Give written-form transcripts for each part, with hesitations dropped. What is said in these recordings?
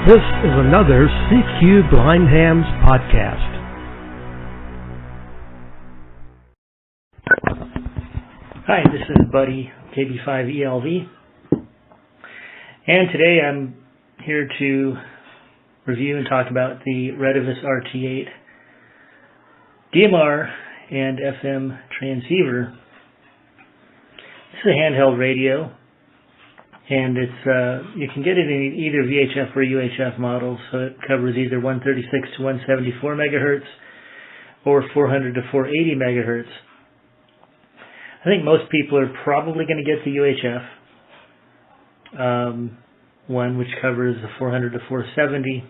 This is another CQ Blind Hams podcast. Hi, this is Buddy KB8ELV, and today I'm here to review and talk about the Retevis RT8 DMR and FM transceiver. This is a handheld radio, and it's you can get it in either VHF or UHF models, so it covers either 136 to 174 megahertz or 400 to 480 megahertz. I think most people are probably going to get the UHF one, which covers the 400 to 470.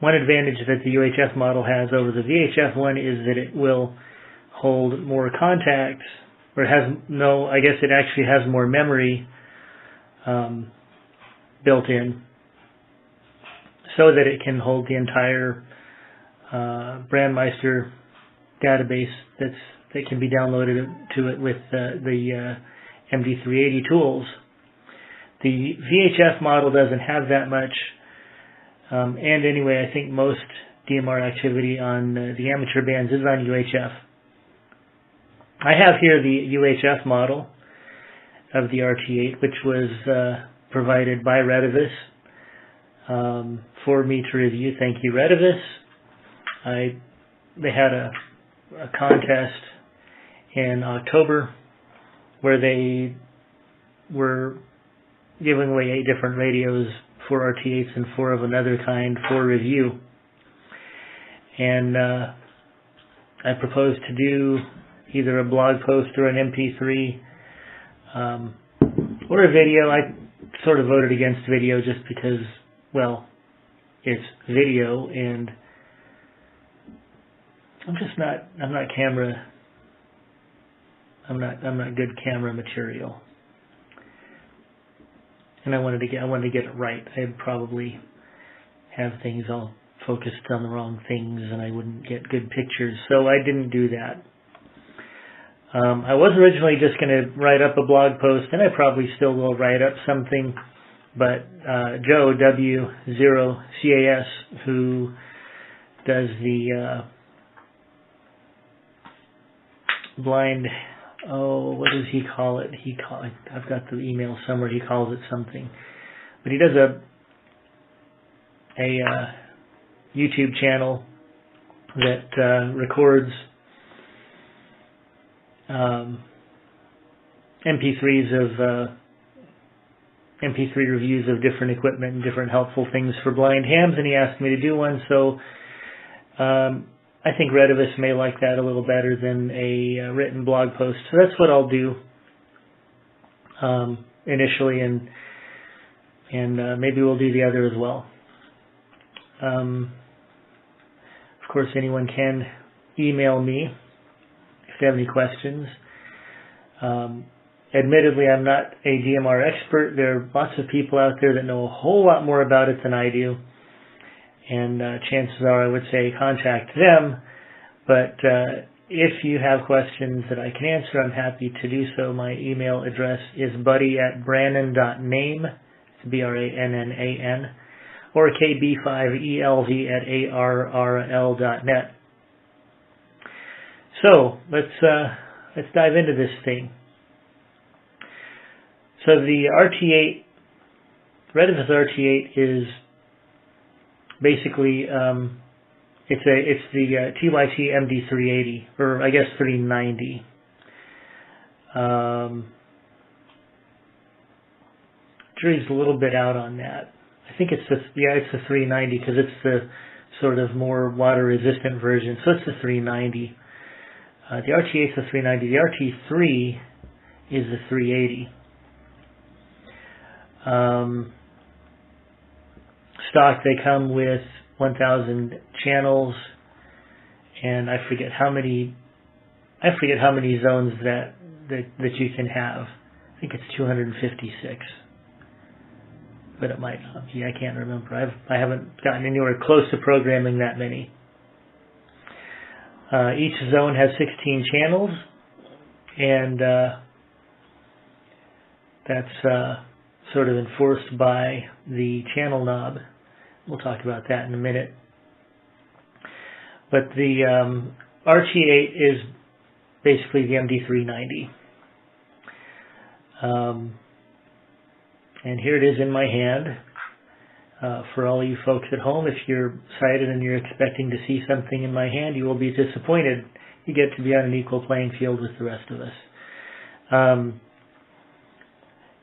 One advantage that the UHF model has over the VHF one is that it will hold more contacts, or it has no, I guess it actually has more memory built in, so that it can hold the entire Brandmeister database that can be downloaded to it with the MD380 tools. The VHF model doesn't have that much, and anyway, I think most DMR activity on the amateur bands is on UHF. I have here the UHF model of the RT8, which was provided by Retevis for me to review. Thank you, Retevis. They had a contest in October where they were giving away 8 different radios, 4 RT8s and 4 of another kind for review. And I proposed to do either a blog post or an MP3 or a video. I sort of voted against video just because, well, it's video, and I'm not good camera material, and I wanted to get it right. I'd probably have things all focused on the wrong things, and I wouldn't get good pictures, so I didn't do that. I was originally just going to write up a blog post, and I probably still will write up something, but Joe W0CAS, who does the blind, what does he call it? I've got the email somewhere. He calls it something, but he does a YouTube channel that records MP3 reviews of different equipment and different helpful things for blind hams, and he asked me to do one, so I think Retevis may like that a little better than a written blog post. So that's what I'll do initially, and maybe we'll do the other as well. Of course, anyone can email me if they have any questions. Admittedly, I'm not a DMR expert. There are lots of people out there that know a whole lot more about it than I do, and chances are I would say contact them. But if you have questions that I can answer, I'm happy to do so. My email address is buddy@brannan.name, it's BRANNAN, or KB5ELV@ARRL.net. So let's dive into this thing. So the RT8, Retevis RT8 is basically it's the TYT MD380, or I guess 390. Jury's a little bit out on that. I think it's the 390 because it's the sort of more water resistant version. So it's the 390. The RT8 is the 390. The RT3 is the 380. Stock, they come with 1,000 channels, and I forget how many zones that you can have. I think it's 256, but it might not be. I can't remember. I haven't gotten anywhere close to programming that many. Each zone has 16 channels, and that's sort of enforced by the channel knob. We'll talk about that in a minute. But the RT8 is basically the MD390. And here it is in my hand. For all you folks at home, if you're sighted and you're expecting to see something in my hand, you will be disappointed. You get to be on an equal playing field with the rest of us.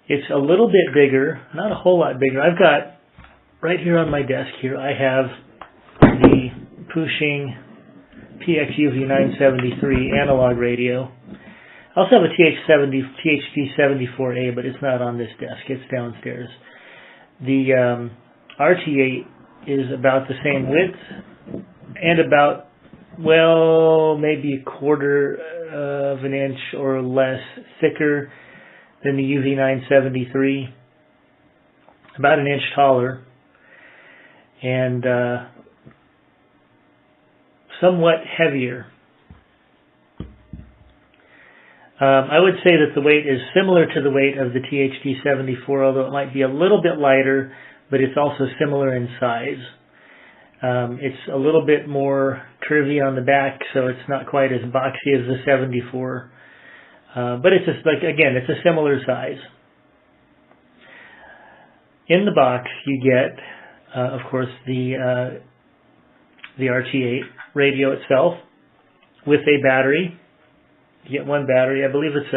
It's a little bit bigger, not a whole lot bigger. I've got, right here on my desk here, I have the Pushing PXUV973 analog radio. I also have a THD74A, but it's not on this desk. It's downstairs. The RT8 is about the same width and about, well, maybe a quarter of an inch or less thicker than the UV973, about an inch taller, and somewhat heavier. I would say that the weight is similar to the weight of the THD74, although it might be a little bit lighter, but it's also similar in size. It's a little bit more curvy on the back, so it's not quite as boxy as the 74. But it's just like, again, it's a similar size. In the box, you get, of course, the RT8 radio itself with a battery. You get one battery. I believe it's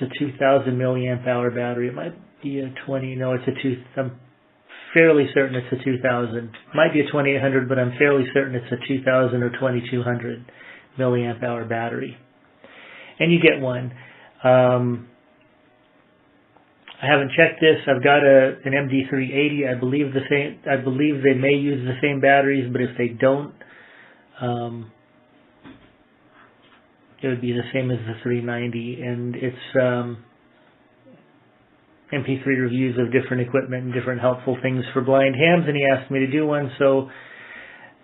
a 2,000 milliamp hour battery. It might be a 20. No, it's a I'm fairly certain it's a 2,000. Might be a 2800, but I'm fairly certain it's a 2,000 or 2,200 milliamp hour battery. And you get one. I haven't checked this. I've got an MD380. I believe they may use the same batteries, but if they don't, it would be the same as the 390. And it's MP3 reviews of different equipment and different helpful things for blind hams, and he asked me to do one. So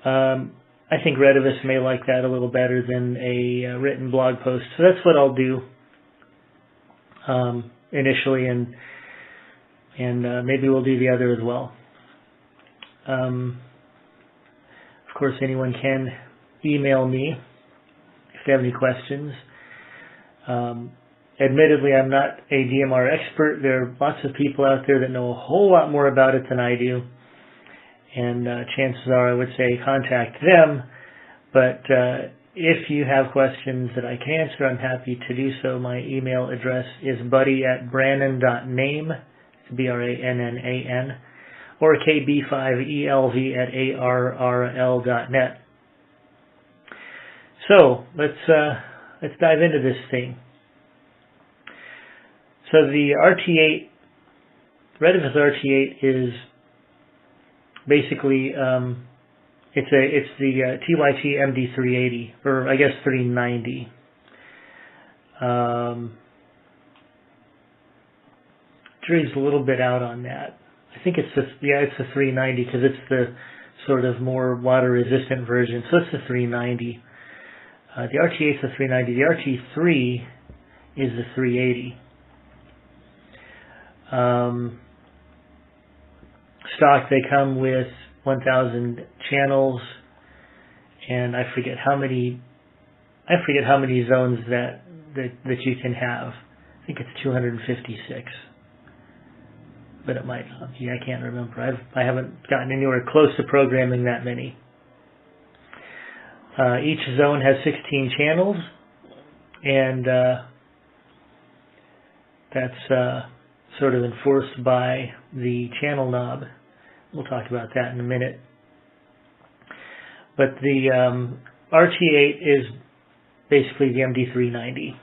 I think Retevis may like that a little better than a written blog post. So that's what I'll do initially, and maybe we'll do the other as well. Of course, anyone can email me if they have any questions. Admittedly, I'm not a DMR expert. There are lots of people out there that know a whole lot more about it than I do. And chances are I would say contact them. But if you have questions that I can answer, I'm happy to do so. My email address is buddy@brannan.name, it's BRANNAN, or KB8ELV@ARRL.net. So let's dive into this thing. So the RT8, Retevis RT8 is basically it's the TYT MD380, or I guess 390. Jury's a little bit out on that. I think it's the 390 because it's the sort of more water resistant version. So it's the 390. The RT8 is the 390. The RT3 is the 380. Stock, they come with 1,000 channels, and I forget how many zones that you can have. I think it's 256, but it might not be. I can't remember. I haven't gotten anywhere close to programming that many. Each zone has 16 channels, and that's sort of enforced by the channel knob. We'll talk about that in a minute. But the RT8 is basically the MD390.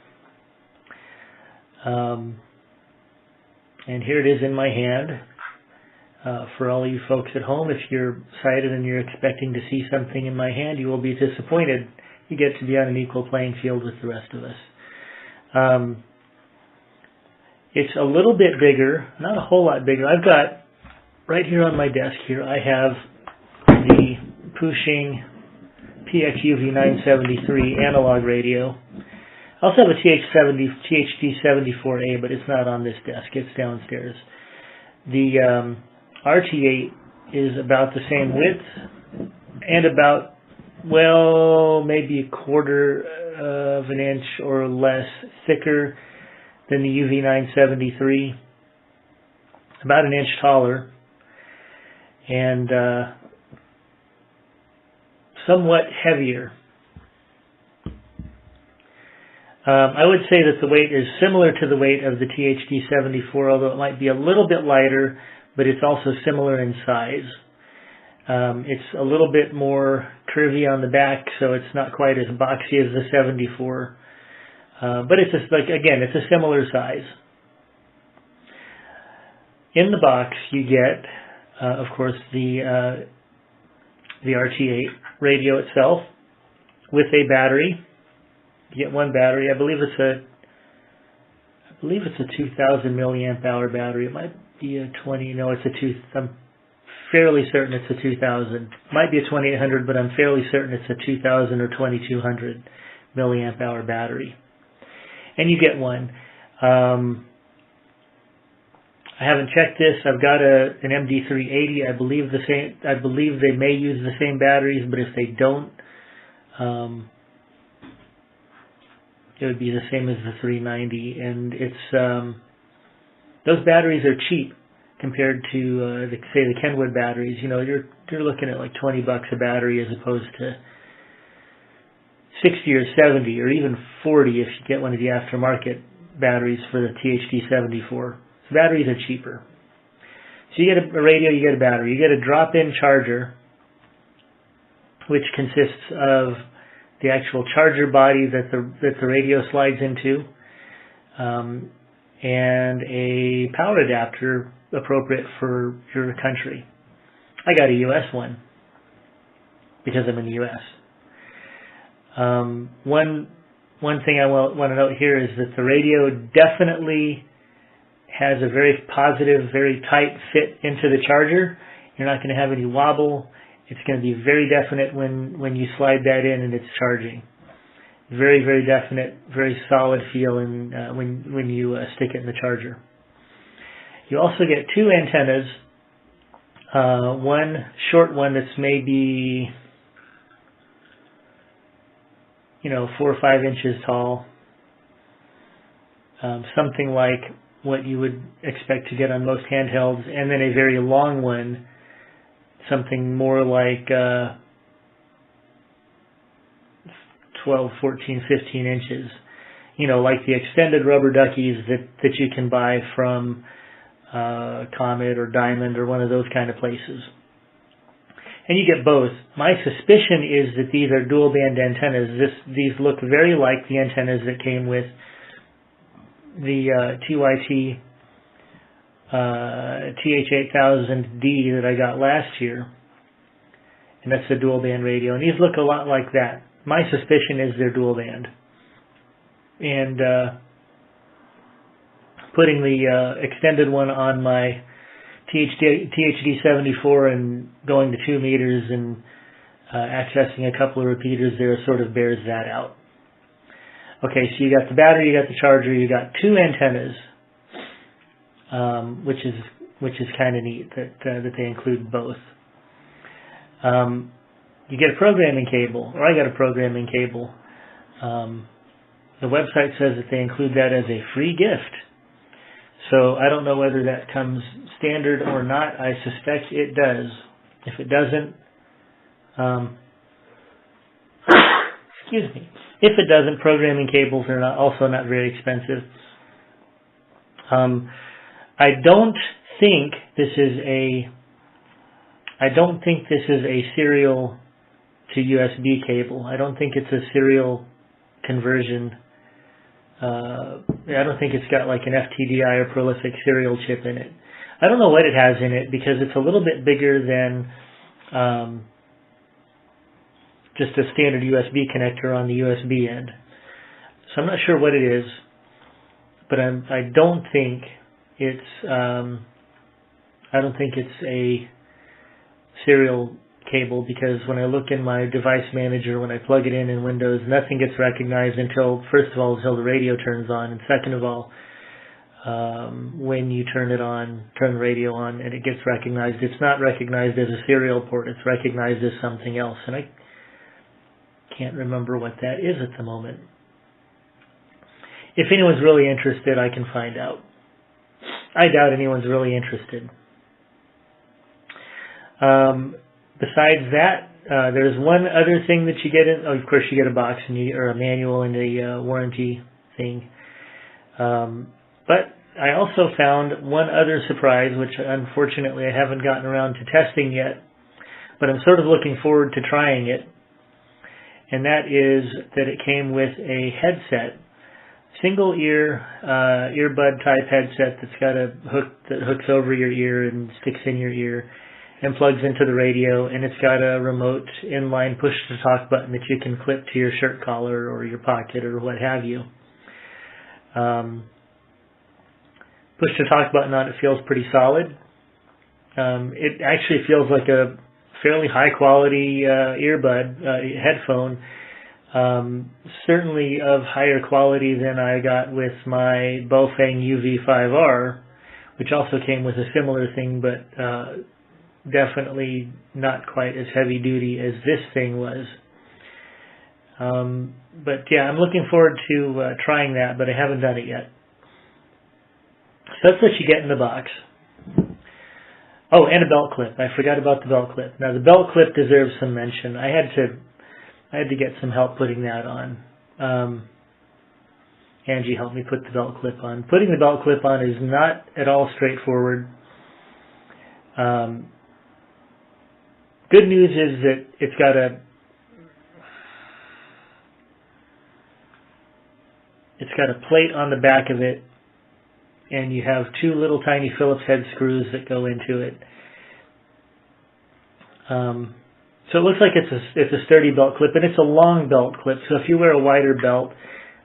And here it is in my hand. For all you folks at home, if you're sighted and you're expecting to see something in my hand, you will be disappointed. You get to be on an equal playing field with the rest of us. It's a little bit bigger, not a whole lot bigger. I've got, right here on my desk here, I have the Pushing PXUV973 analog radio. I also have a THD74A, but it's not on this desk. It's downstairs. The RT8 is about the same width and about, well, maybe a quarter of an inch or less thicker than the UV973. About an inch taller. And somewhat heavier. I would say that the weight is similar to the weight of the THD74, although it might be a little bit lighter, but it's also similar in size. It's a little bit more curvy on the back, so it's not quite as boxy as the 74. But it's just again, it's a similar size. In the box, you get, of course, the RT8 radio itself with a battery. You get one battery. I believe it's a 2,000 milliamp hour battery. It might be a 20. No, it's a 2. I'm fairly certain it's a 2,000. Might be a 2800, but I'm fairly certain it's a 2,000 or 2,200 milliamp hour battery. And you get one. I haven't checked this. I've got an MD380. I believe they may use the same batteries, but if they don't, it would be the same as the 390. And it's those batteries are cheap compared to say the Kenwood batteries. You know, you're looking at like $20 a battery as opposed to 60 or 70 or even 40 if you get one of the aftermarket batteries for the THD74. So batteries are cheaper. So you get a radio, you get a battery, you get a drop-in charger, which consists of the actual charger body that the radio slides into, and a power adapter appropriate for your country. I got a US one because I'm in the US. One thing I want to note here is that the radio definitely has a very positive, very tight fit into the charger. You're not going to have any wobble. It's going to be very definite when you slide that in and it's charging. Very, very definite, very solid feel when you stick it in the charger. You also get two antennas. One short one that's maybe 4 or 5 inches tall. Something like what you would expect to get on most handhelds, and then a very long one, something more like 12, 14, 15 inches. Like the extended rubber duckies that you can buy from Comet or Diamond or one of those kind of places. And you get both. My suspicion is that these are dual band antennas. These look very like the antennas that came with the TYT TH8000D that I got last year. And that's the dual band radio. And these look a lot like that. My suspicion is they're dual band. And putting the extended one on my THD74 and going to 2 meters and accessing a couple of repeaters there sort of bears that out. Okay, so you got the battery, you got the charger, you got 2 antennas, which is kind of neat that they include both. You get a programming cable, or I got a programming cable. The website says that they include that as a free gift. So I don't know whether that comes standard or not. I suspect it does. If it doesn't, excuse me. If it doesn't, programming cables are also not very expensive. I don't think this is a serial to USB cable. I don't think it's a serial conversion. I don't think it's got like an FTDI or prolific serial chip in it. I don't know what it has in it because it's a little bit bigger than just a standard USB connector on the USB end. So I'm not sure what it is, but I don't think it's a serial cable, because when I look in my device manager, when I plug it in Windows, nothing gets recognized until, first of all, until the radio turns on, and second of all, when you turn the radio on, and it gets recognized, it's not recognized as a serial port, it's recognized as something else, and I can't remember what that is at the moment. If anyone's really interested, I can find out. I doubt anyone's really interested. Besides that, there's one other thing that you get in. Oh, of course, you get a box or a manual and a warranty thing. But I also found one other surprise, which unfortunately I haven't gotten around to testing yet, but I'm sort of looking forward to trying it. And that is that it came with a headset, single ear, earbud type headset that's got a hook that hooks over your ear and sticks in your ear and plugs into the radio, and it's got a remote inline push-to-talk button that you can clip to your shirt collar or your pocket or what have you. Push-to-talk button on it feels pretty solid. It actually feels like a fairly high-quality earbud, headphone, certainly of higher quality than I got with my Baofeng UV5R, which also came with a similar thing, but definitely not quite as heavy duty as this thing was. But yeah, I'm looking forward to trying that, but I haven't done it yet. So that's what you get in the box. Oh, and a belt clip. I forgot about the belt clip. Now the belt clip deserves some mention. I had to get some help putting that on. Angie helped me put the belt clip on. Putting the belt clip on is not at all straightforward. Good news is that it's got a plate on the back of it, and you have two little tiny Phillips head screws that go into it. So it looks like it's a sturdy belt clip, and it's a long belt clip. So if you wear a wider belt,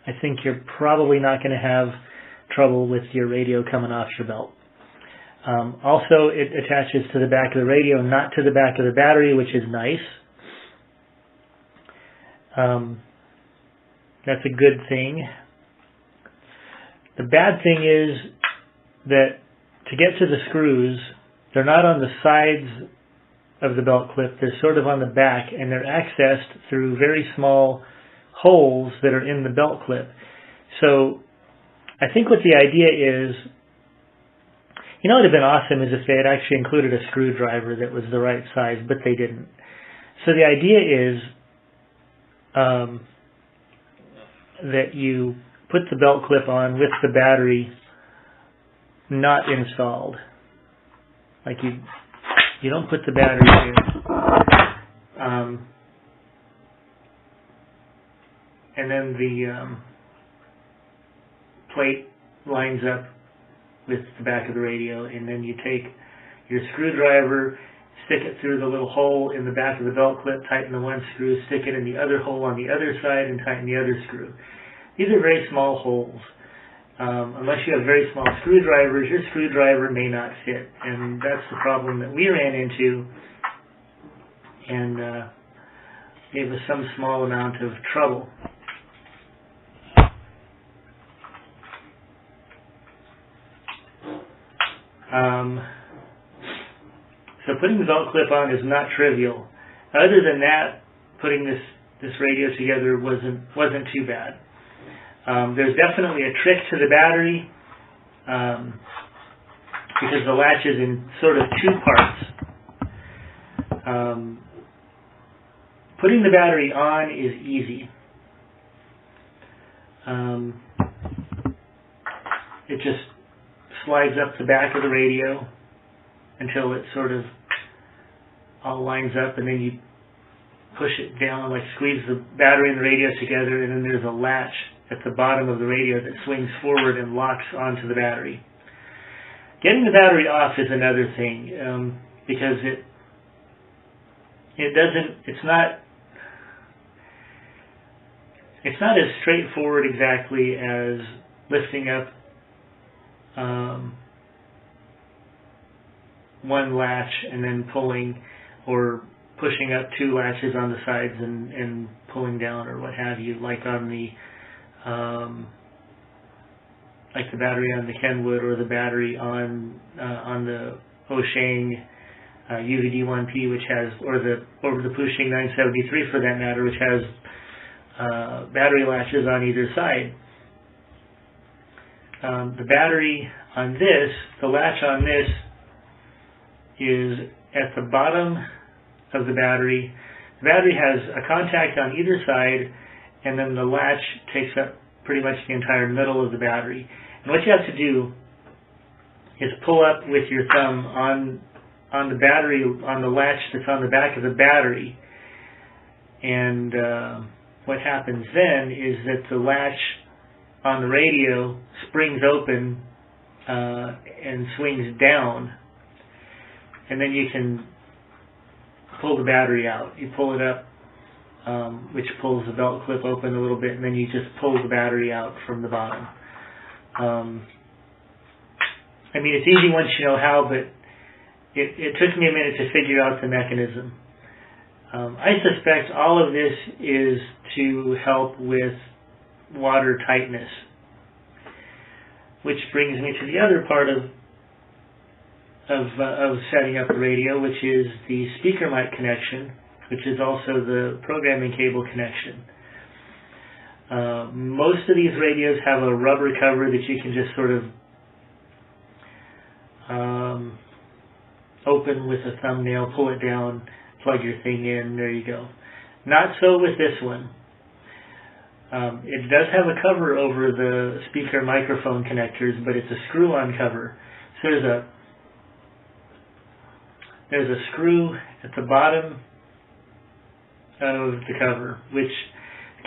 I think you're probably not going to have trouble with your radio coming off your belt. Also, it attaches to the back of the radio, not to the back of the battery, which is nice. That's a good thing. The bad thing is that to get to the screws, they're not on the sides of the belt clip. They're sort of on the back, and they're accessed through very small holes that are in the belt clip. So I think what the idea is, you know, it would have been awesome is if they had actually included a screwdriver that was the right size, but they didn't. So the idea is that you put the belt clip on with the battery not installed. Like you don't put the battery in. And then the plate lines up with the back of the radio, and then you take your screwdriver, stick it through the little hole in the back of the belt clip, tighten the one screw, stick it in the other hole on the other side, and tighten the other screw. These are very small holes. Unless you have very small screwdrivers, your screwdriver may not fit, and that's the problem that we ran into, and gave us some small amount of trouble. So putting the belt clip on is not trivial. Other than that, putting this radio together wasn't too bad. There's definitely a trick to the battery because the latch is in sort of two parts. Putting the battery on is easy. It just slides up the back of the radio until it sort of all lines up, and then you push it down, like squeeze the battery and the radio together, and then there's a latch at the bottom of the radio that swings forward and locks onto the battery. Getting the battery off is another thing, because it's not as straightforward exactly as lifting up one latch and then pulling, or pushing up two latches on the sides and pulling down or what have you, like on the battery on the Kenwood or the battery on the Oshang UVD1P, which has, or the Pushing 973 for that matter, which has battery latches on either side. The battery on this, the latch on this is at the bottom of the battery. The battery has a contact on either side, and then the latch takes up pretty much the entire middle of the battery. And what you have to do is pull up with your thumb on the battery, on the latch that's on the back of the battery. And what happens then is that the latch on the radio springs open and swings down, and then you can pull the battery out. You pull it up, which pulls the belt clip open a little bit, and then you just pull the battery out from the bottom. I mean, it's easy once you know how, but it took me a minute to figure out the mechanism. I suspect all of this is to help with water tightness, which brings me to the other part of setting up the radio, which is the speaker mic connection, which is also the programming cable connection. Most of these radios have a rubber cover that you can just sort of open with a thumbnail, pull it down, plug your thing in, there you go. Not so with this one. It does have a cover over the speaker microphone connectors, but it's a screw-on cover. So there's a screw at the bottom of the cover, which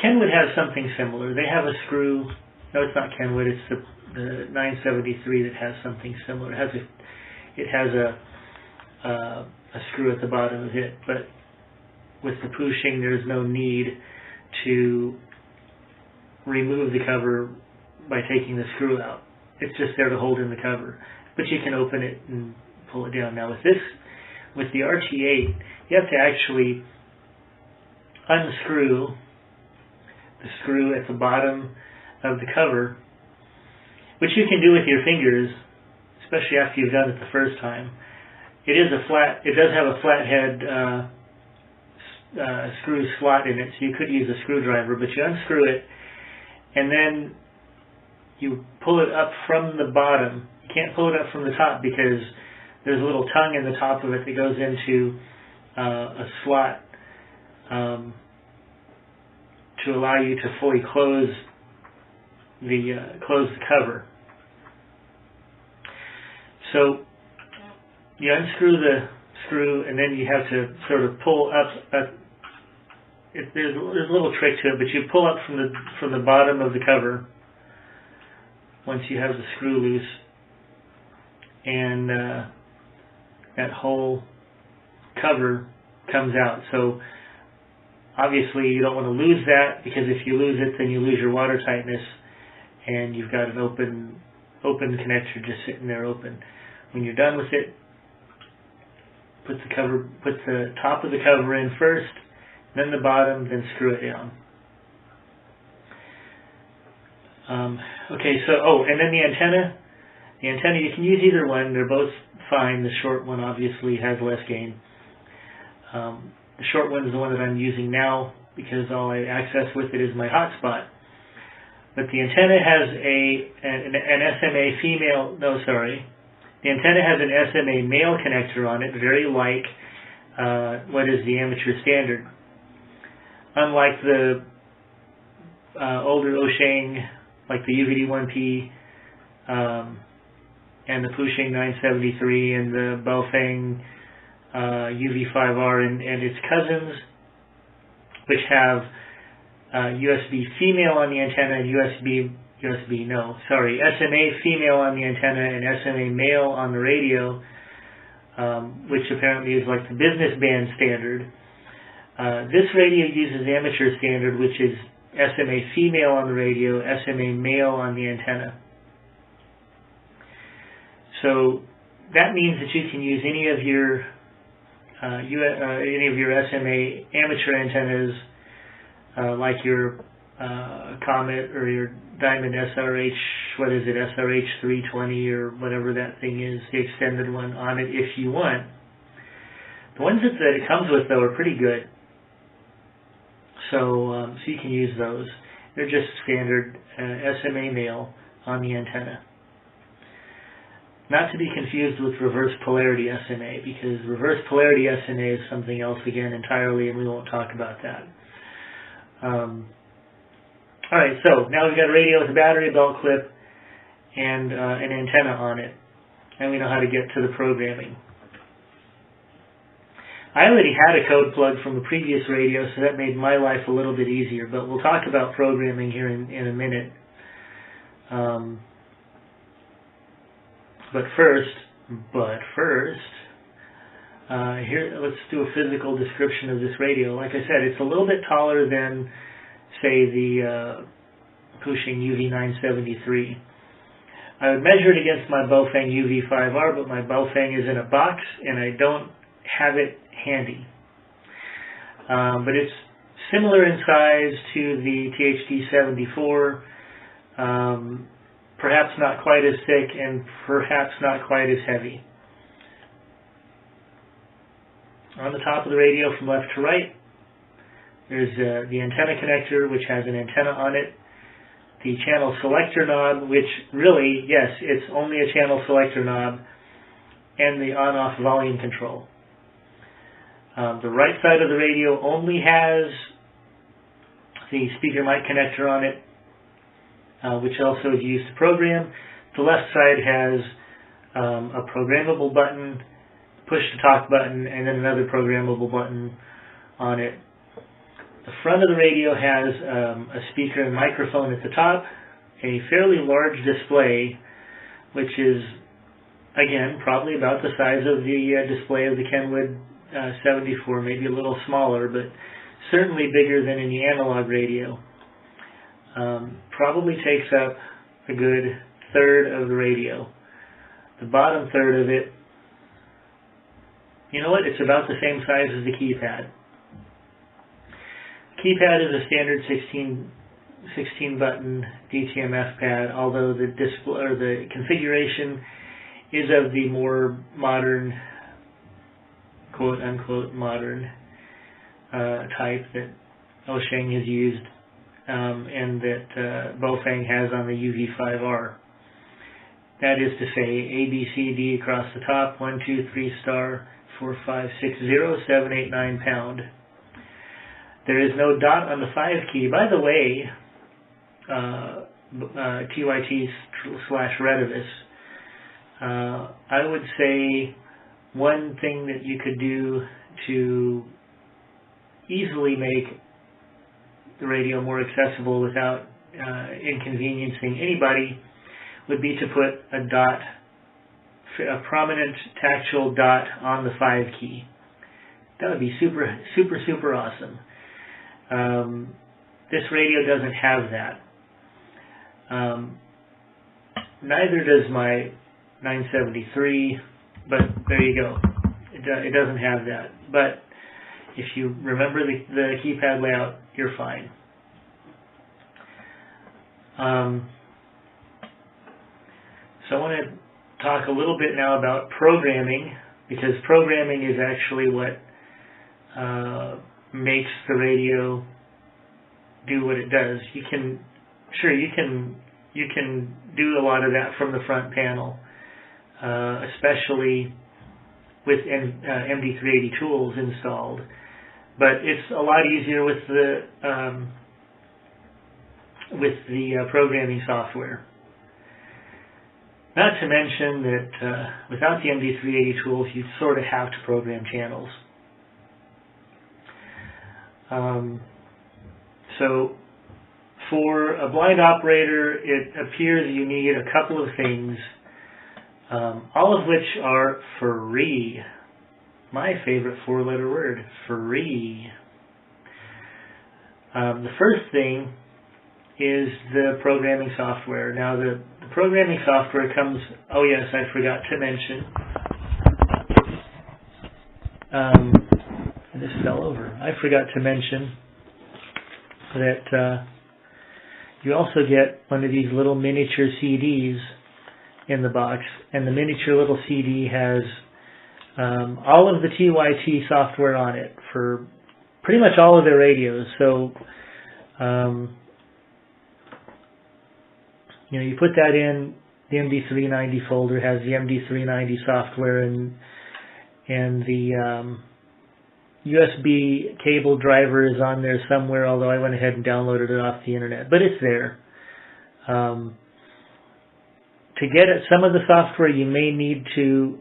Kenwood has something similar. They have a screw. No, it's not Kenwood. It's the 973 that has something similar. It has a screw at the bottom of it, but with the Pushing, there's no need to remove the cover by taking the screw out. It's just there to hold in the cover, but you can open it and pull it down. Now with the RT8, you have to actually unscrew the screw at the bottom of the cover, which you can do with your fingers, especially after you've done it the first time. It does have a flathead screw slot in it, so you could use a screwdriver, but you unscrew it, and then you pull it up from the bottom. You can't pull it up from the top because there's a little tongue in the top of it that goes into a slot to allow you to fully close the cover. So you unscrew the screw, and then you have to sort of pull up. There's a little trick to it, but you pull up from the bottom of the cover once you have the screw loose, and that whole cover comes out. So obviously you don't want to lose that, because if you lose it, then you lose your water tightness, and you've got an open connector just sitting there open. When you're done with it, put the top of the cover in first, then the bottom, then screw it down. Okay, so, and then the antenna. The antenna, you can use either one. They're both fine. The short one obviously has less gain. The short one is the one that I'm using now because all I access with it is my hotspot. But the antenna has an SMA female, no, sorry. The antenna has an SMA male connector on it, very like what is the amateur standard. Unlike the older Oshang, like the UVD1P and the Pushing 973 and the Baofeng UV5R and its cousins, which have USB female on the antenna and SMA female on the antenna and SMA male on the radio, which apparently is like the business band standard. This radio uses amateur standard, which is SMA female on the radio, SMA male on the antenna. So that means that you can use any of your any of your SMA amateur antennas, like your Comet or your Diamond SRH, what is it, SRH 320 or whatever that thing is, the extended one on it if you want. The ones that it comes with, though, are pretty good. So you can use those. They're just standard SMA male on the antenna. Not to be confused with reverse polarity SMA, because reverse polarity SMA is something else again entirely, and we won't talk about that. Alright, so now we've got a radio with a battery, belt clip, and an antenna on it. And we know how to get to the programming. I already had a code plug from a previous radio, so that made my life a little bit easier, but we'll talk about programming here in a minute. But first, here, let's do a physical description of this radio. Like I said, it's a little bit taller than, say, the Pushing UV973. I would measure it against my Baofeng UV5R, but my Baofeng is in a box, and I don't have it handy. But it's similar in size to the THD74, perhaps not quite as thick and perhaps not quite as heavy. On the top of the radio from left to right, there's the antenna connector, which has an antenna on it, the channel selector knob, which really, yes, it's only a channel selector knob, and the on-off volume control. The right side of the radio only has the speaker mic connector on it, which also is used to program. The left side has a programmable button, push-to-talk button, and then another programmable button on it. The front of the radio has a speaker and microphone at the top, a fairly large display, which is, again, probably about the size of the display of the Kenwood 74, maybe a little smaller, but certainly bigger than in the analog radio. Probably takes up a good third of the radio. The bottom third of it, you know what, it's about the same size as the keypad. Keypad is a standard 16 button DTMF pad, although the display or the configuration is of the more modern, quote unquote modern type that Osheng has used and that Baofeng has on the UV5R. That is to say, A, B, C, D across the top, 1, 2, 3 star, 4, 5, 6, 0, 7, 8, 9 pound. There is no dot on the 5 key. By the way, TYT/Retevis, I would say one thing that you could do to easily make the radio more accessible without inconveniencing anybody would be to put a dot, a prominent tactile dot on the 5 key. That would be super, super, super awesome. This radio doesn't have that. Neither does my 973, but there you go. It doesn't have that. But if you remember the keypad layout, you're fine. So I want to talk a little bit now about programming, because programming is actually what makes the radio do what it does. You can do a lot of that from the front panel, especially with MD380 tools installed. But it's a lot easier with the programming software. Not to mention that without the MD380 tools, you sort of have to program channels. So for a blind operator, it appears you need a couple of things, all of which are free. My favorite four-letter word, free. The first thing is the programming software. Now the programming software comes, oh yes, I forgot to mention, this fell over. I forgot to mention that you also get one of these little miniature CDs in the box, and the miniature little CD has all of the TYT software on it for pretty much all of their radios. So you put that in, the MD390 folder has the MD390 software, and the USB cable driver is on there somewhere, although I went ahead and downloaded it off the internet, but it's there. To get at some of the software, you may need to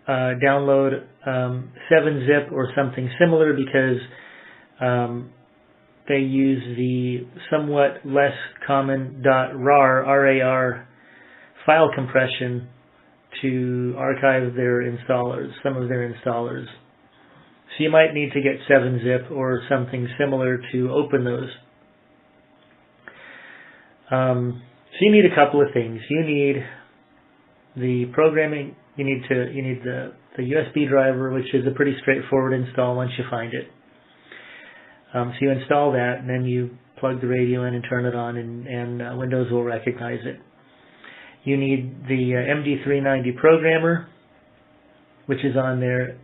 download 7-zip or something similar, because they use the somewhat less common .rar file compression to archive their installers, some of their installers. So you might need to get 7-zip or something similar to open those. So you need a couple of things. You need the programming. You need the USB driver, which is a pretty straightforward install once you find it. So you install that, and then you plug the radio in and turn it on, and Windows will recognize it. You need the MD390 programmer, which is on there.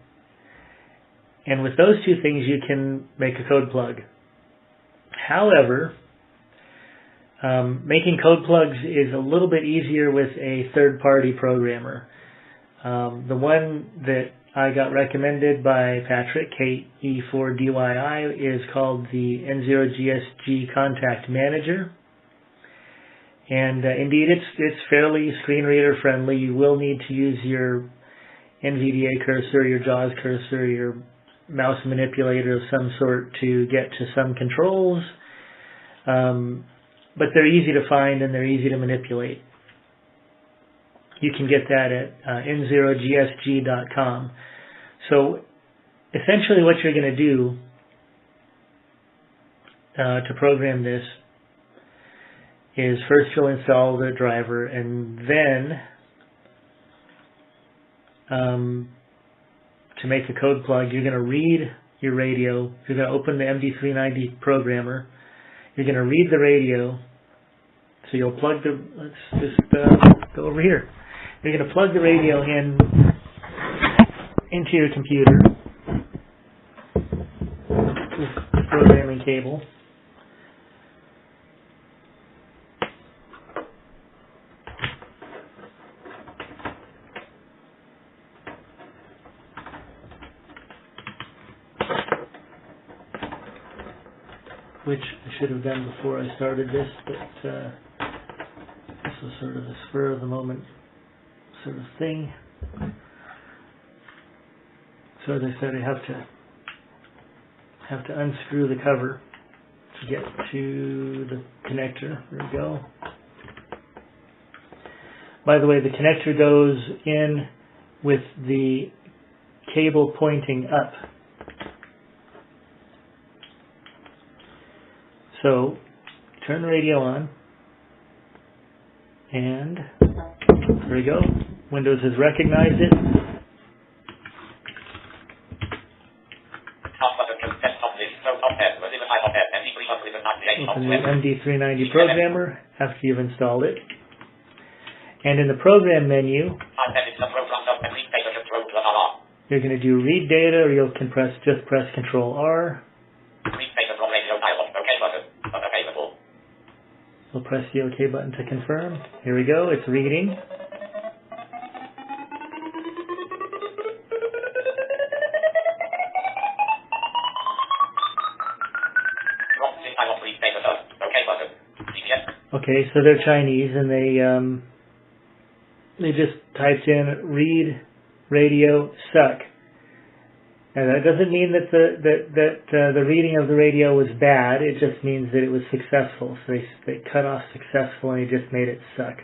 And with those two things, you can make a code plug. However, making code plugs is a little bit easier with a third-party programmer. The one that I got recommended by Patrick, KE4DYI, is called the N0GSG Contact Manager. And indeed, it's fairly screen reader friendly. You will need to use your NVDA cursor, your JAWS cursor, your mouse manipulator of some sort to get to some controls. But they're easy to find and they're easy to manipulate. You can get that at n0gsg.com. So essentially what you're going to do to program this is first you'll install the driver, and then to make a code plug, you're going to read your radio. You're going to open the MD390 programmer. You're going to read the radio. So you'll plug the, let's just go over here. You're going to plug the radio into your computer with the programming cable. Which I should have done before I started this, but this was sort of a spur of the moment sort of thing. So as I said, I have to unscrew the cover to get to the connector. There we go. By the way, the connector goes in with the cable pointing up. So, turn the radio on, and there we go. Windows has recognized it. Open the MD390 programmer after you've installed it. And in the program menu, you're going to do read data, or you can just press Control R. We'll press the OK button to confirm. Here we go, it's reading. Okay, so they're Chinese, and they just typed in read radio suck. And that doesn't mean that the reading of the radio was bad. It just means that it was successful. So they cut off successful, and they just made it suck.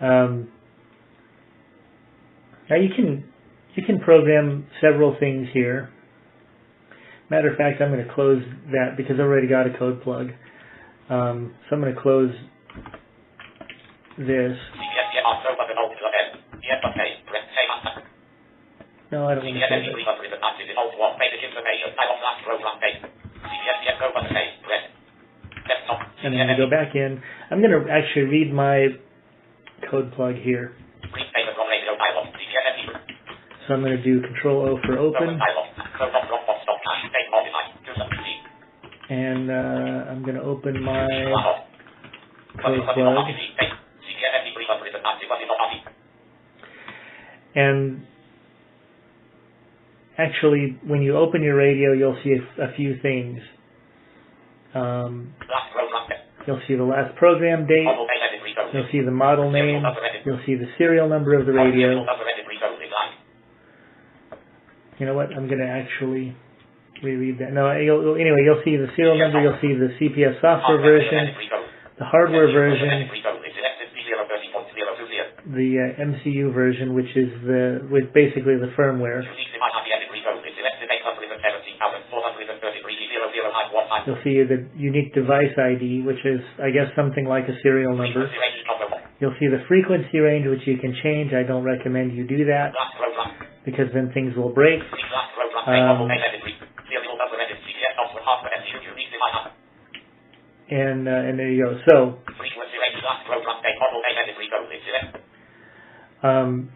Now you can program several things here. Matter of fact, I'm going to close that because I've already got a code plug. So I'm going to close this. No, I don't want to save it. And then we go back in. I'm going to actually read my code plug here. So I'm going to do Control O for open. And I'm going to open my code plug. And actually, when you open your radio, you'll see a few things. You'll see the last program date. You'll see the model name. You'll see the serial number of the radio. You know what? I'm going to actually reread that. No, anyway, you'll see the serial number. You'll see the CPS software version, the hardware version, the MCU version, which is with basically the firmware. You'll see the unique device ID, which is, I guess, something like a serial number. You'll see the frequency range, which you can change. I don't recommend you do that, because then things will break. And there you go. So,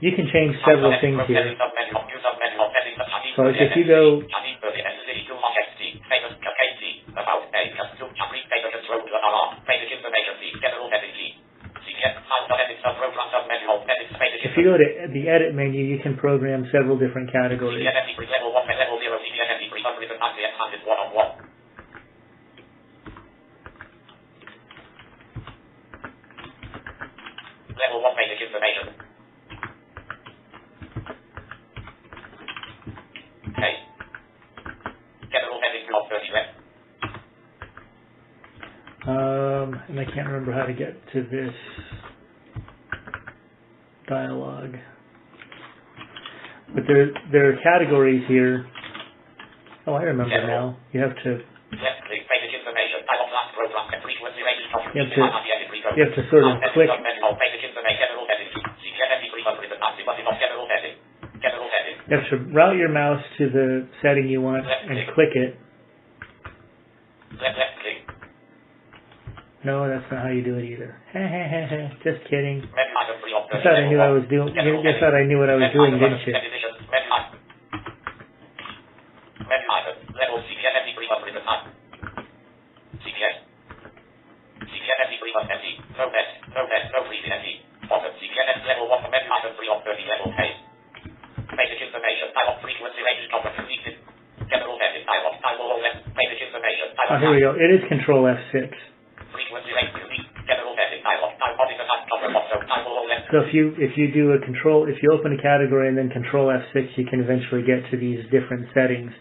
you can change several things here. So if you go, to the edit menu, you can program several different categories. Level 1 basic information. Okay. General settings block 30 left. And I can't remember how to get to this dialog. But there are categories here. Oh, I remember now. You have to. You have to sort of click. You have to route your mouse to the setting you want and click it. No, that's not how you do it either. Just kidding. You thought I knew I was doing. You thought I knew what I was doing, didn't you? Oh, here we go. It is Control F6. So if you open a category and then Control F6, you can eventually get to these different settings.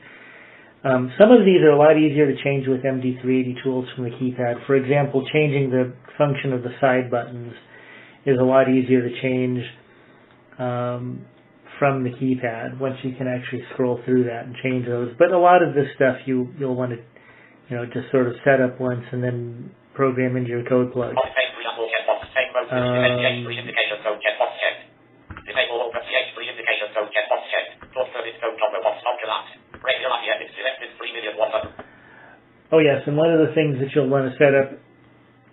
Some of these are a lot easier to change with MD380 tools from the keypad. For example, changing the function of the side buttons is a lot easier to change from the keypad once you can actually scroll through that and change those. But a lot of this stuff you'll want to just sort of set up once and then program into your code plug. Oh yes, and one of the things that you'll want to set up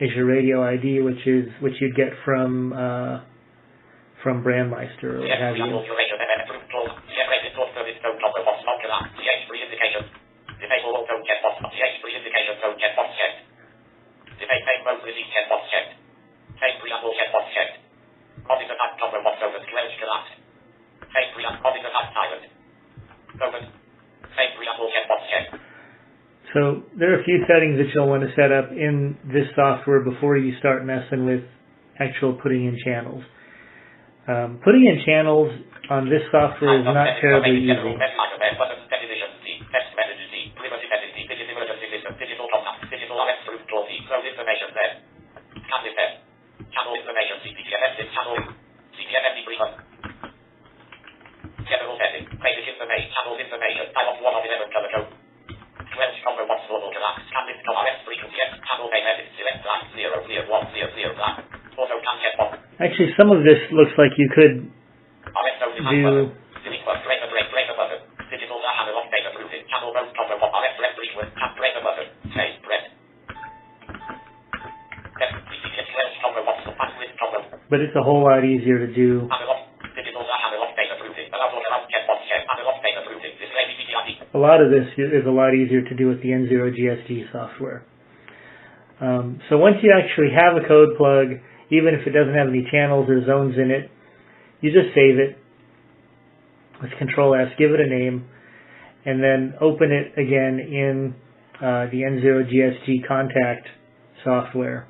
is your radio ID, which you'd get from Brandmeister or what have you. So there are a few settings that you'll want to set up in this software before you start messing with actual putting in channels. Putting in channels on this software is not terribly easy. Actually, some of this looks like you could do channel mode combo one RF press with tap press the button. Say press. Combo one support with combo. But it's a whole lot easier to do. A lot of this is a lot easier to do with the N0 GSD software. So once you actually have a code plug, even if it doesn't have any channels or zones in it, you just save it. Let's Control S, give it a name, and then open it again in the N0 GSD contact software.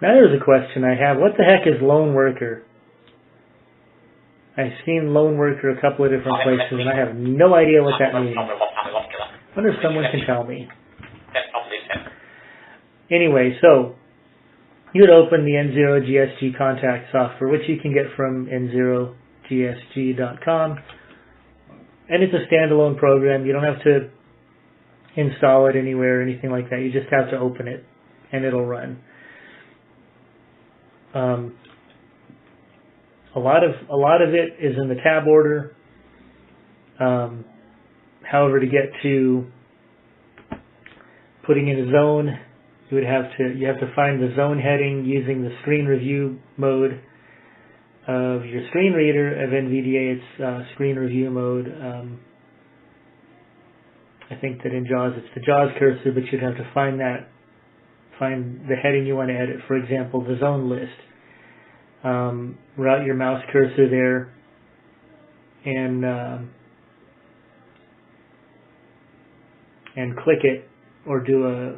Now there's a question I have. What the heck is lone worker? I've seen lone worker a couple of different places and I have no idea what that means. I wonder if someone can tell me. Anyway, so you would open the N0 GSD contact software, which you can get from n0gsg.com. And it's a standalone program. You don't have to install it anywhere or anything like that. You just have to open it and it'll run. A lot of it is in the tab order. However, to get to putting in a zone, you have to find the zone heading using the screen review mode of your screen reader of NVDA. It's screen review mode. I think that in JAWS it's the JAWS cursor, but you'd have to find the heading you want to edit. For example, the zone list. Route your mouse cursor there and click it, or do a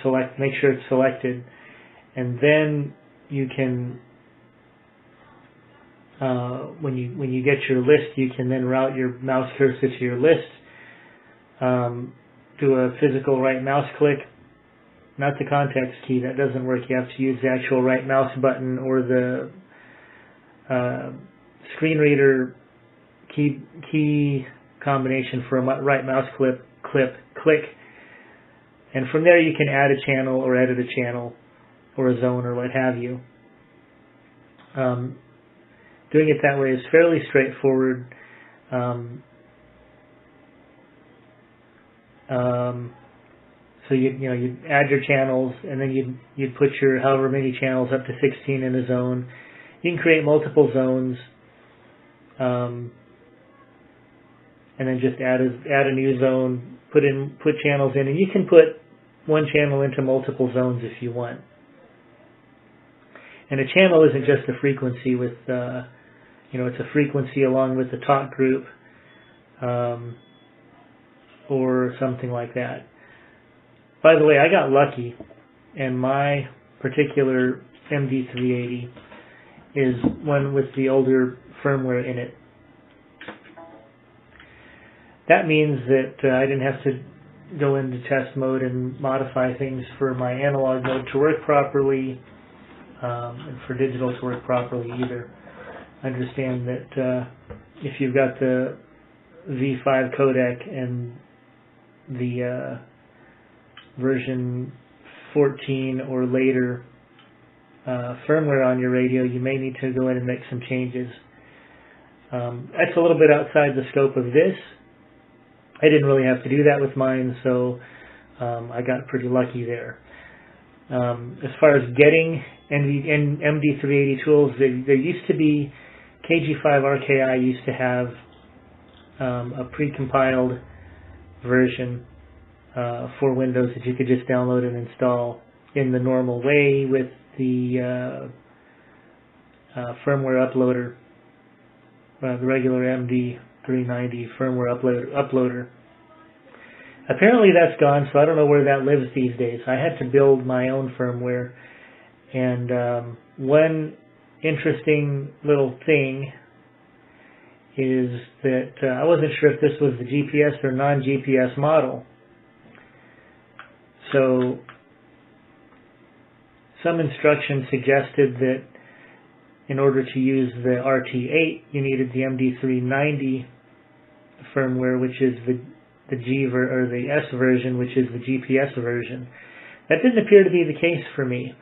select. Make sure it's selected, and then you can when you get your list, you can then route your mouse cursor to your list. Do a physical right mouse click. Not the context key, that doesn't work. You have to use the actual right mouse button or the screen reader key combination for a right mouse click, and from there you can add a channel or edit a channel or a zone or what have you. Doing it that way is fairly straightforward. So you'd add your channels, and then you'd put your however many channels up to 16 in a zone. You can create multiple zones, and then just add a new zone. Put channels in, and you can put one channel into multiple zones if you want. And a channel isn't just a frequency with it's a frequency along with the talk group, or something like that. By the way, I got lucky, and my particular MD380 is one with the older firmware in it. That means that I didn't have to go into test mode and modify things for my analog mode to work properly, and for digital to work properly either. I understand that if you've got the V5 codec and the version 14 or later firmware on your radio, you may need to go in and make some changes. That's a little bit outside the scope of this. I didn't really have to do that with mine, so I got pretty lucky there. As far as getting MD380 tools, there used to be KG5RKI used to have a precompiled version for Windows that you could just download and install in the normal way with the firmware uploader, the regular MD390 firmware uploader. Apparently that's gone, so I don't know where that lives these days. I had to build my own firmware, and one interesting little thing is that I wasn't sure if this was the GPS or non-GPS model. So some instructions suggested that in order to use the RT8, you needed the MD390 firmware, which is the the S version, which is the GPS version. That didn't appear to be the case for me.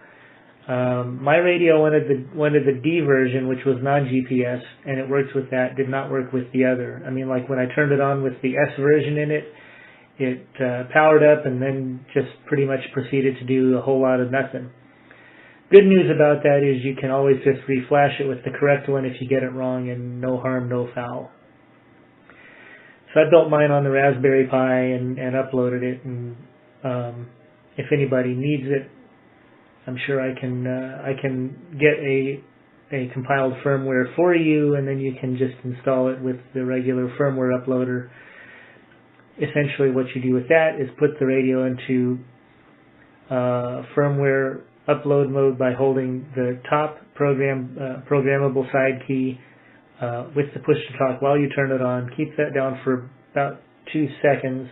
My radio wanted the D version, which was non-GPS, and it worked with that, did not work with the other. I mean, like when I turned it on with the S version in it, it powered up and then just pretty much proceeded to do a whole lot of nothing. Good news about that is you can always just reflash it with the correct one if you get it wrong, and no harm, no foul. So I built mine on the Raspberry Pi and uploaded it, and if anybody needs it, I'm sure I can get a compiled firmware for you, and then you can just install it with the regular firmware uploader. Essentially what you do with that is put the radio into firmware upload mode by holding the top programmable side key with the push to talk while you turn it on. Keep that down for about 2 seconds.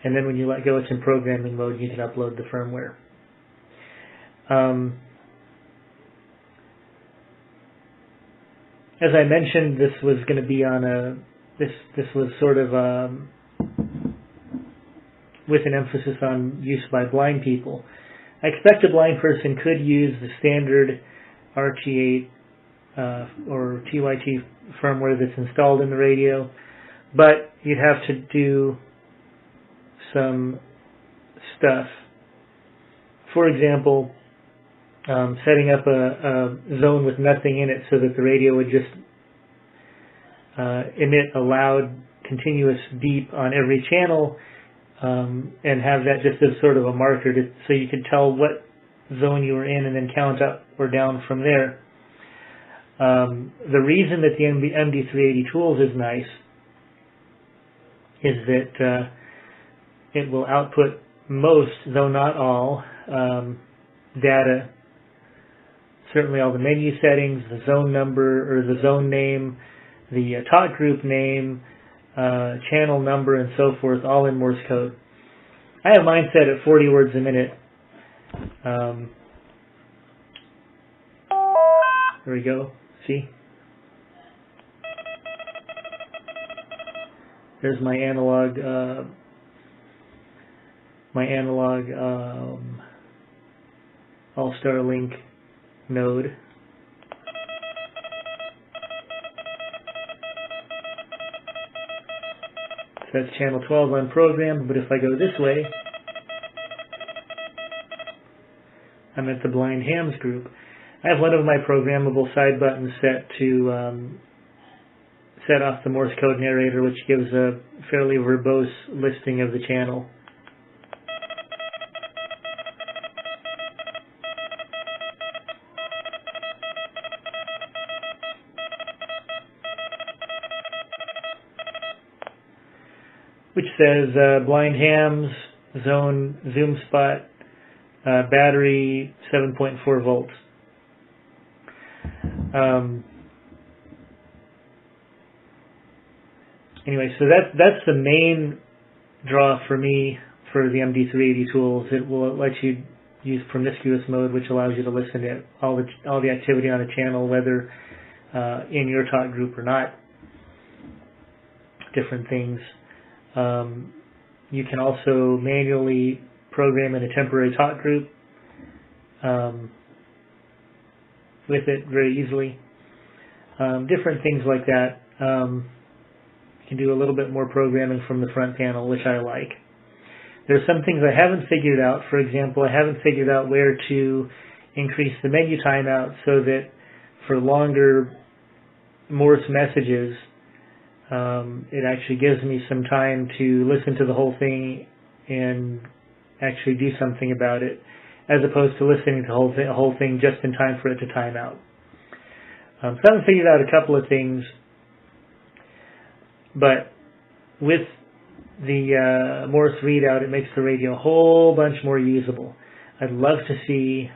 And then when you let go, it's in programming mode. You can upload the firmware. As I mentioned, this was going to be on a this was sort of with an emphasis on use by blind people. I expect a blind person could use the standard RT8 or TYT firmware that's installed in the radio, but you'd have to do some stuff. For example, setting up a zone with nothing in it so that the radio would just emit a loud continuous beep on every channel, and have that just as sort of a marker so you could tell what zone you were in and then count up or down from there. The reason that the MD380 tools is nice is that it will output most, though not all, data. Certainly all the menu settings, the zone number or the zone name, the talk group name, channel number, and so forth, all in Morse code. I have mine set at 40 words a minute. There we go. See? There's my analog All-Star Link node. So that's channel 12 unprogrammed, but if I go this way, I'm at the blind hams group. I have one of my programmable side buttons set to set off the Morse code narrator, which gives a fairly verbose listing of the channel. Which says blind hams, zone, zoom spot, battery 7.4 volts. Anyway, so that's the main draw for me for the MD380 tools. It will let you use promiscuous mode, which allows you to listen to all the activity on a channel, whether in your talk group or not. Different things. You can also manually program in a temporary talk group with it very easily. Different things like that. You can do a little bit more programming from the front panel, which I like. There's some things I haven't figured out. For example, I haven't figured out where to increase the menu timeout so that for longer Morse messages, it actually gives me some time to listen to the whole thing and actually do something about it, as opposed to listening to the whole thing just in time for it to time out. So I haven't figured out a couple of things, but with the Morse readout, it makes the radio a whole bunch more usable. I'd love to see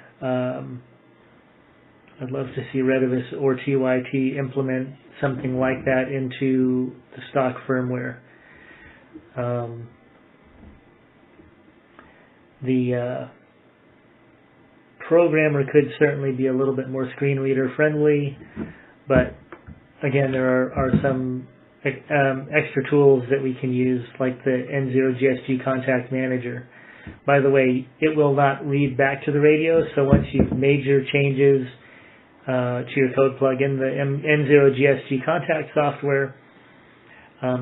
Retevis or TYT implement something like that into the stock firmware. The programmer could certainly be a little bit more screen reader friendly, but again, there are some extra tools that we can use, like the N0 GSG Contact Manager. By the way, it will not read back to the radio, so once you've made your changes to your code plug in the N0 GSG Contact software,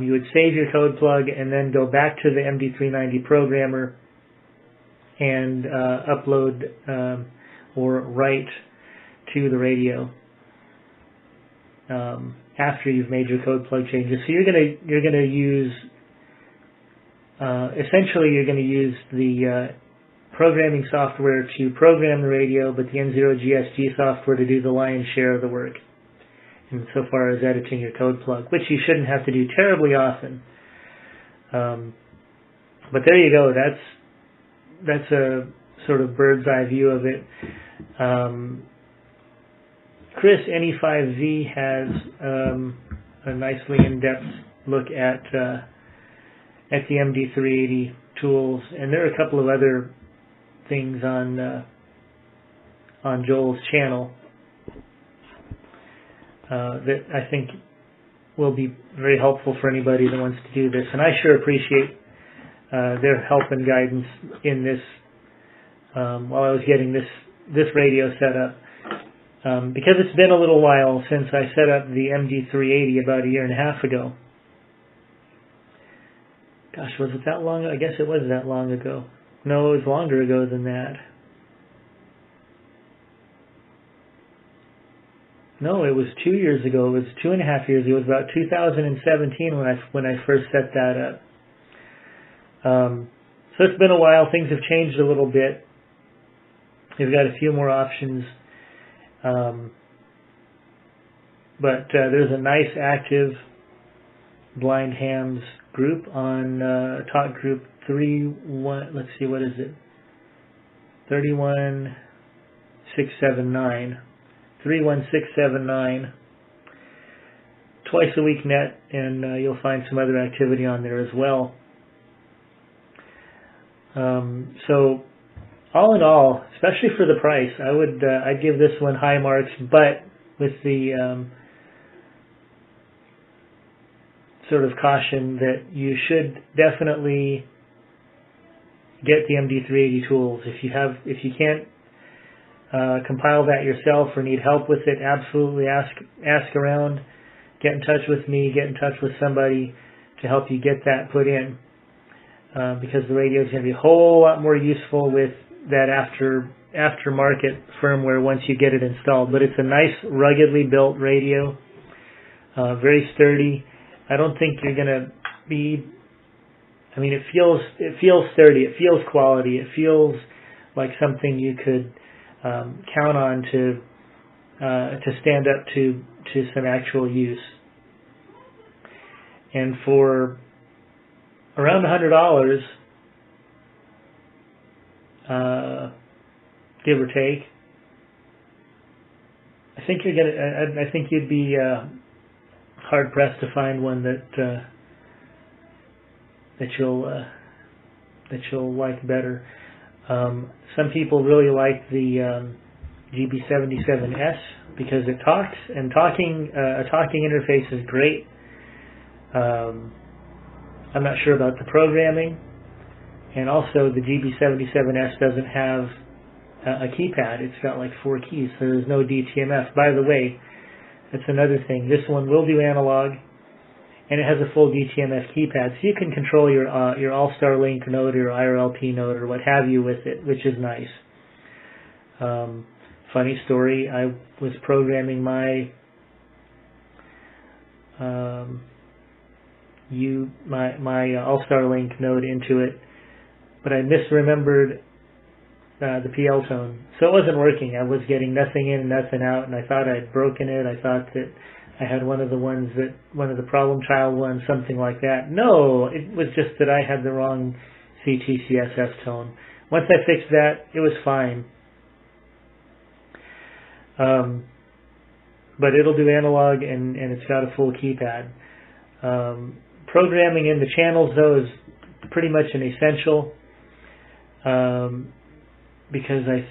you would save your code plug and then go back to the MD390 programmer and upload or write to the radio after you've made your code plug changes. So you're gonna use essentially you're going to use the programming software to program the radio, but the N0 GSG software to do the lion's share of the work insofar as editing your code plug, which you shouldn't have to do terribly often. But there you go. That's a sort of bird's eye view of it. Chris NE5V has a nicely in-depth look at the MD380 tools, and there are a couple of other things on Joel's channel that I think will be very helpful for anybody that wants to do this. And I sure appreciate their help and guidance in this while I was getting this radio set up, because it's been a little while since I set up the MD380 about a year and a half ago. Gosh, was it that long? I guess it was that long ago. No, it was longer ago than that. No, it was 2 years ago. It was 2.5 years ago. It was about 2017 when I first set that up. So it's been a while. Things have changed a little bit. We've got a few more options. But there's a nice active blind hams group on talk group 31. Let's see, what is it? 31679. 31679. Twice a week net, and you'll find some other activity on there as well. So all in all, especially for the price, I'd give this one high marks, but with the sort of caution that you should definitely get the MD380 tools. If you can't compile that yourself or need help with it, absolutely ask around. Get in touch with me. Get in touch with somebody to help you get that put in, because the radio is going to be a whole lot more useful with that aftermarket firmware once you get it installed. But it's a nice, ruggedly built radio, very sturdy. I don't think you're going to be. I mean, it feels sturdy. It feels quality. It feels like something you could count on to stand up to some actual use. And for around $100, give or take, I think you'd be hard pressed to find one that you'll like better. Some people really like the GB77S because it talks, and a talking interface is great. I'm not sure about the programming, and also the GB77S doesn't have a keypad. It's got like 4 keys, so there's no DTMF. By the way, that's another thing. This one will do analog, and it has a full DTMF keypad, so you can control your All-Star Link node or IRLP node or what have you with it, which is nice. Funny story, I was programming my All-Star Link node into it, but I misremembered the PL tone, so it wasn't working. I was getting nothing in and nothing out, and I thought I'd broken it. I thought that I had one of the problem child ones, something like that. No, it was just that I had the wrong CTCSF tone. Once I fixed that, it was fine. But it'll do analog, and it's got a full keypad. Programming in the channels, though, is pretty much an essential, because I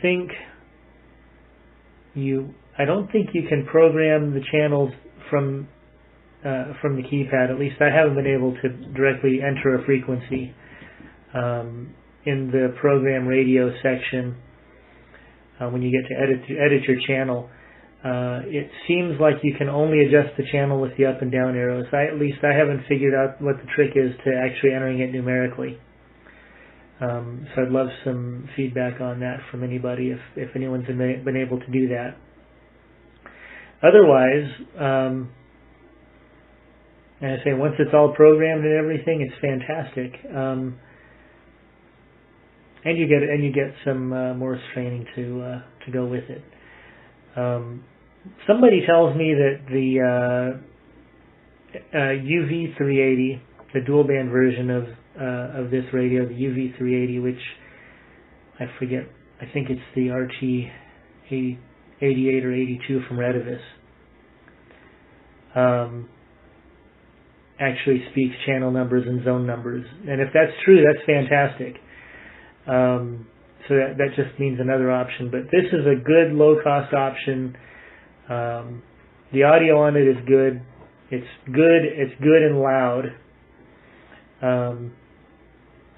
don't think you can program the channels from from the keypad. At least I haven't been able to directly enter a frequency. In the program radio section, when you get to edit your channel, it seems like you can only adjust the channel with the up and down arrows. At least I haven't figured out what the trick is to actually entering it numerically. So I'd love some feedback on that from anybody if anyone's been able to do that. Otherwise, and I say once it's all programmed and everything, it's fantastic. And you get some more training to go with it. Somebody tells me that the UV380, the dual band version of this radio, the UV380, which I forget, I think it's the RT8 or 82 from Retevis, actually speaks channel numbers and zone numbers. And if that's true, that's fantastic. So that just means another option. But this is a good low-cost option. The audio on it is good. It's good and loud. And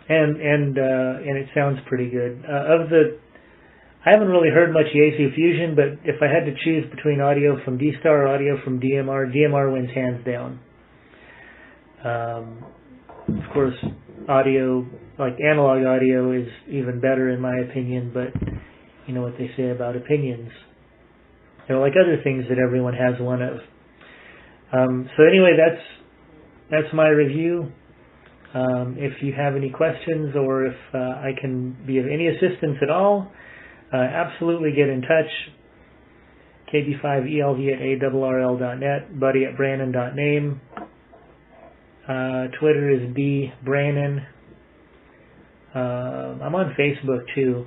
it sounds pretty good. I haven't really heard much Yaesu Fusion, but if I had to choose between audio from D-Star or audio from DMR wins hands down. Of course, audio, like analog audio, is even better in my opinion, but you know what they say about opinions. They're like other things that everyone has one of. So anyway, that's my review. If you have any questions or if I can be of any assistance at all, absolutely get in touch. KB8ELV at ARRL.net, Buddy at Brannon.name. Twitter is bbrannon. I'm on Facebook too.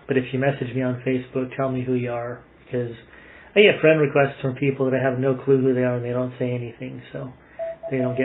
But if you message me on Facebook, tell me who you are, because I get friend requests from people that I have no clue who they are and they don't say anything, so they don't get